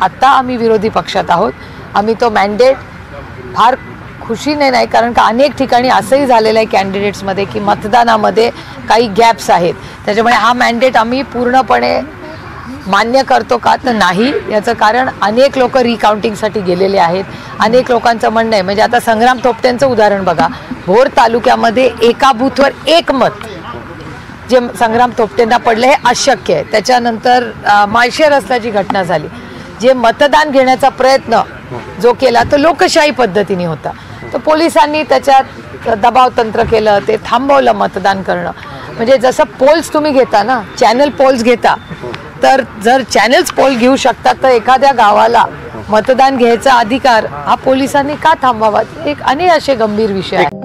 आता आम्ही विरोधी पक्षात आहोत। आम्ही तो मॅन्डेट फार खुशीने नाही, कारण का अनेक ठिकाणी असंही झालेलं आहे कॅन्डिडेट्समध्ये की मतदानामध्ये काही गॅप्स आहेत, त्याच्यामुळे हा मॅन्डेट आम्ही पूर्णपणे मान्य करतो का तर नाही। याचं कारण अनेक लोक रिकाउंटिंगसाठी गेलेले आहेत। अनेक लोकांचं म्हणणं आहे, म्हणजे आता संग्राम थोपटेंचं उदाहरण बघा, भोर तालुक्यामध्ये एका बूथवर एक मत जे संग्राम थोपटेंना पडले हे अशक्य आहे। त्याच्यानंतर माळशेरसला घटना झाली, जे मतदान घेण्याचा प्रयत्न जो केला तो लोकशाही पद्धतीने होता, तर पोलिसांनी त्याच्यात दबाव तंत्र केलं, ते थांबवलं मतदान करणं। म्हणजे जसं पोल्स तुम्ही घेता ना, चॅनल पोल्स घेता, तर जर चॅनल्स पोल घेऊ शकतात तर एखाद्या गावाला मतदान घ्यायचा अधिकार हा पोलिसांनी का थांबवावा? एक अनेक असे गंभीर विषय आहेत।